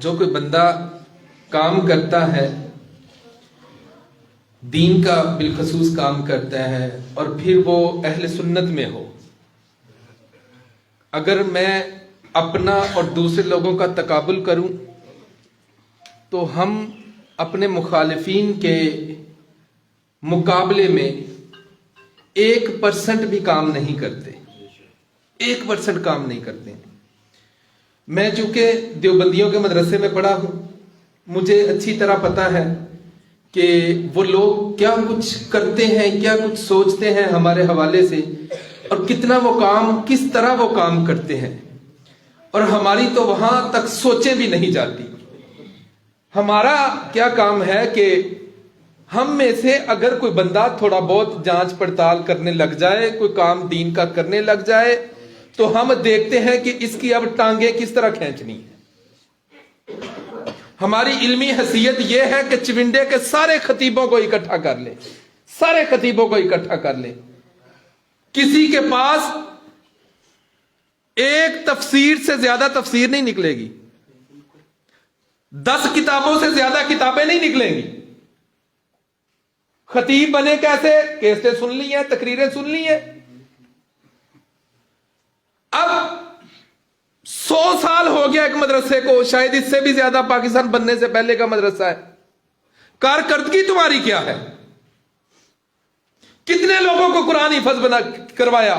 جو کوئی بندہ کام کرتا ہے، دین کا بالخصوص کام کرتا ہے، اور پھر وہ اہل سنت میں ہو، اگر میں اپنا اور دوسرے لوگوں کا تقابل کروں تو ہم اپنے مخالفین کے مقابلے میں 1% بھی کام نہیں کرتے، 1% کام نہیں کرتے۔ میں چونکہ دیوبندیوں کے مدرسے میں پڑھا ہوں، مجھے اچھی طرح پتا ہے کہ وہ لوگ کیا کچھ کرتے ہیں، کیا کچھ سوچتے ہیں ہمارے حوالے سے، اور کتنا وہ کام، کس طرح وہ کام کرتے ہیں، اور ہماری تو وہاں تک سوچیں بھی نہیں جاتی۔ ہمارا کیا کام ہے کہ ہم میں سے اگر کوئی بندہ تھوڑا بہت جانچ پڑتال کرنے لگ جائے، کوئی کام دین کا کرنے لگ جائے، تو ہم دیکھتے ہیں کہ اس کی اب ٹانگیں کس طرح کھینچنی ہے۔ ہماری علمی حیثیت یہ ہے کہ چونڈے کے سارے خطیبوں کو اکٹھا کر لیں، سارے خطیبوں کو اکٹھا کر لیں، کسی کے پاس ایک تفسیر سے زیادہ تفسیر نہیں نکلے گی، 10 کتابوں سے زیادہ کتابیں نہیں نکلیں گی۔ خطیب بنے کیسے؟ کیسٹیں سن لی ہیں، تقریریں سن لی ہیں۔ اب 100 سال ہو گیا ایک مدرسے کو، شاید اس سے بھی زیادہ پاکستان بننے سے پہلے کا مدرسہ ہے۔ کارکردگی تمہاری کیا ہے؟ کتنے لوگوں کو قرآن حفظ بنا کروایا؟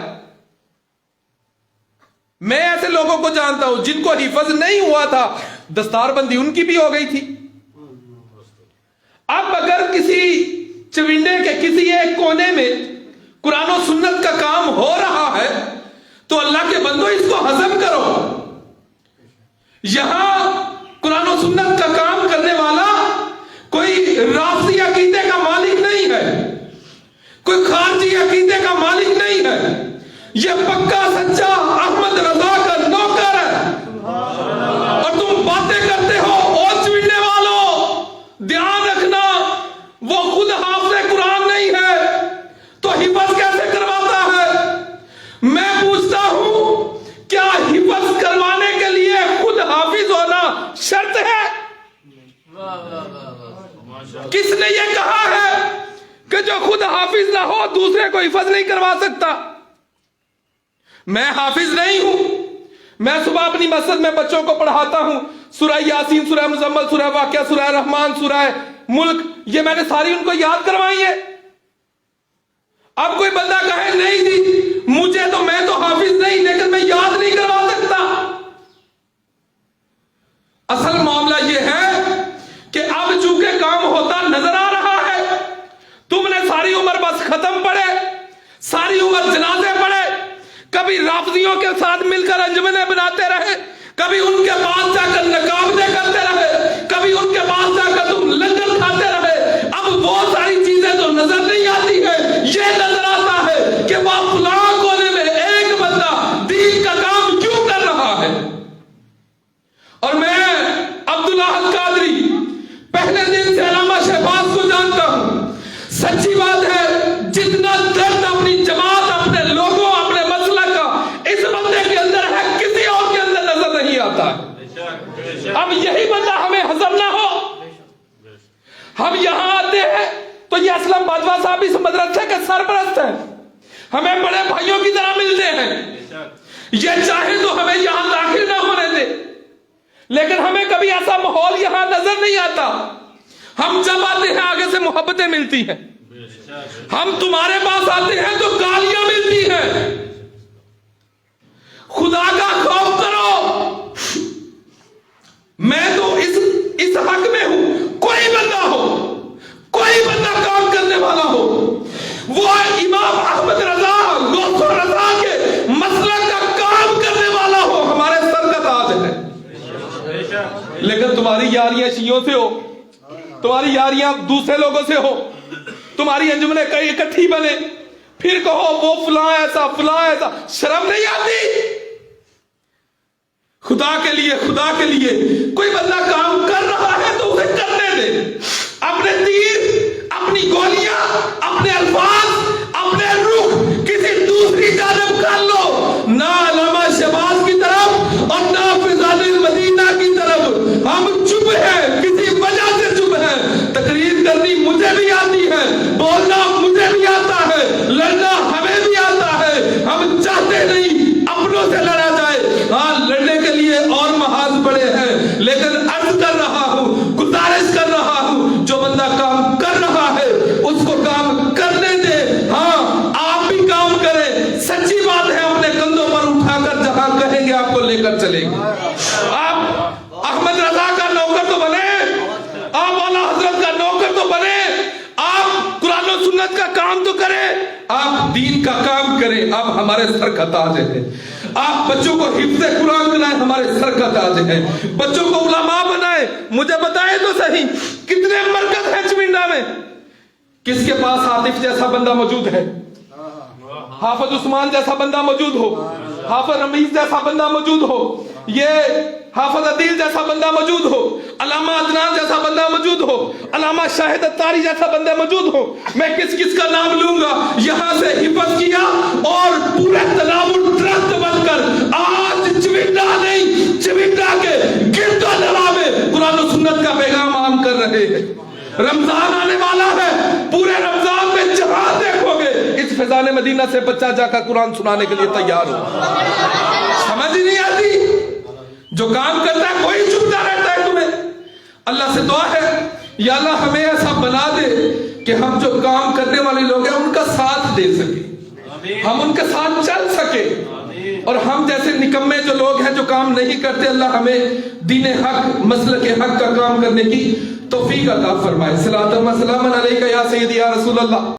میں ایسے لوگوں کو جانتا ہوں جن کو حفظ نہیں ہوا تھا، دستار بندی ان کی بھی ہو گئی تھی۔ اب اگر کسی چونڈے کے کسی ایک کونے میں قرآن و سنت کا کام ہو رہا ہے تو اللہ کے بندو اس کو ہضم کرو۔ یہاں قرآن و سنت کا کام کرنے والا کوئی رافضی عقیدے کا مالک نہیں ہے، کوئی خارجی عقیدے کا مالک نہیں ہے، یہ پکا سچا احمد رضا کا نوکر ہے۔ اور تم باتیں کرتے ہو او چونڈے والوں، دھیان رکھنا وہ خود حافظ قرآن نہیں ہے تو حفظ کیسے کرواتا ہے؟ میں پوچھتا ہوں کیا حفظ کروانے کے لیے خود حافظ ہونا شرط ہے؟ کس نے یہ کہا ہے کہ جو خود حافظ نہ ہو دوسرے کو حفظ نہیں کروا سکتا؟ میں حافظ نہیں ہوں، میں صبح اپنی مسجد میں بچوں کو پڑھاتا ہوں سورہ یاسین، سورہ مزمل، سورہ واقعہ، سورہ رحمان، سورہ ملک، یہ میں نے ساری ان کو یاد کروائی ہے۔ اب کوئی بندہ کہے نہیں جی مجھے تو، میں تو حافظ نہیں لیکن میں یاد نہیں کروا سکتا۔ اصل معاملہ یہ ہے کہ اب چونکہ کام ہوتا نظر آ رہا ہے، تم نے ساری عمر بس ختم پڑھے، ساری عمر جنازے پڑھے، کبھی رافضیوں کے ساتھ مل کر انجمنیں بناتے رہے، کبھی ان کے پاس جا کر نقابیں کرتے رہے، کبھی ان کے پاس جا کر تم لنگر کھاتے رہے۔ اب وہ ساری چیزیں تو نظر نہیں آتی ہے، یہ نظر آتا ہے کہ وہ فلاں کونے میں ایک بندہ دین کا کام کیوں کر رہا ہے۔ اور میں عبداللہ القادری پہلے دن سے علامہ شہباز کو جانتا ہوں، سچی بات ہے جتنا درد اپنی جماعت، اپنے لوگوں، اپنے مسلک کا اس بندے کے اندر ہے کسی اور کے اندر نظر نہیں آتا ہے۔ اب یہی بندہ ہمیں ہضم نہ ہو، ہم یہاں آتے ہیں تو یہ اسلم باجوہ صاحب اس مدرسے کے سرپرست ہیں، ہمیں بڑے بھائیوں کی طرح ملتے ہیں، یہ چاہے تو ہمیں یہاں داخل نہ ہونے دے، لیکن ہمیں کبھی ایسا ماحول یہاں نظر نہیں آتا۔ ہم جب آتے ہیں آگے سے محبتیں ملتی ہیں، ہم تمہارے پاس آتے ہیں تو گالیاں ملتی ہیں۔ خدا کا خوف کرو، میں تو اس حق میں ہوں، کوئی بندہ ہو، کوئی بندہ کام کرنے والا ہو، وہ امام احمد رضا غوث رضا کے مسلک کا کام کرنے والا ہو، ہمارے سر کا تاج ہے۔ لیکن تمہاری یاریاں شیعوں سے ہو، تمہاری یاریاں دوسرے لوگوں سے ہو، تمہاری انجمنیں کئی اکٹھی بنے، پھر کہو وہ فلاں ایسا فلاں ایسا، شرم نہیں آتی؟ خدا کے لیے، خدا کے لیے کوئی بندہ کام کر رہا ہے تو اسے کرنے دے۔ اپنے تیر، اپنی گولیاں، اپنے الفاظ، اپنے رخ کسی دوسری جانب کر لو، نہ علامہ شہباز کی طرف اور نہ فضال المدینہ کی طرف۔ ہم بڑے ہیں، لیکن عرض کر رہا ہوں، گزارش کر رہا ہوں، جو بندہ کام کر رہا ہے اس کو کام کرنے دے۔ ہاں آپ بھی کام کریں، سچی بات ہے، اپنے کندھوں پر اٹھا کر جہاں کہیں گے آپ کو لے کر چلیں گے۔ آپ احمد رضا کا نوکر تو بنے، آپ اعلیٰ حضرت کا نوکر تو بنے، آپ قرآن و سنت کا کام تو کریں، آپ دین کا کام کریں، آپ ہمارے سر کا تاج ہیں۔ آپ بچوں کو حفظ قرآن بنائیں، ہمارے سر کا تاج ہیں۔ بچوں کو علماء بنائیں۔ مجھے بتائیں تو صحیح، کتنے مرکز ہیں چمنڈا میں؟ کس کے پاس عاطف جیسا بندہ موجود ہے؟ حافظ عثمان جیسا بندہ موجود ہو، حافظ رمیز جیسا بندہ موجود ہو، یہ حافظ عدیل جیسا بندہ موجود ہو، علامہ عدنان جیسا بندہ موجود ہو، علامہ شاہد اتاری جیسا بندہ موجود ہو۔ میں کس کس کا نام لوں گا؟ یہاں سے حفظ کیا اور پورے تناور ٹرسٹ بن کر آج چمنڈا نہیں، چمنڈا کے گرد و نواح میں قرآن و سنت کا پیغام عام کر رہے ہیں۔ رمضان آنے والا ہے، پورے رمضان میں جہاں دیکھو گے اس فیضان مدینہ سے بچہ جا کر قرآن سنانے کے لیے تیار ہو۔ سمجھ ہی نہیں آتی، جو کام کرتا ہے کوئی چپتا رہتا ہے تمہیں۔ اللہ سے دعا ہے یا اللہ ہمیں ایسا بنا دے کہ ہم جو کام کرنے والے لوگ ہیں ان کا ساتھ دے سکیں، ہم ان کے ساتھ چل سکیں، اور ہم جیسے نکمے جو لوگ ہیں جو کام نہیں کرتے، اللہ ہمیں دین حق، مسلک حق کا کام کرنے کی توفیق عطا فرمائے۔ صلاۃ و سلام علیکہ یا سیدی یا رسول اللہ۔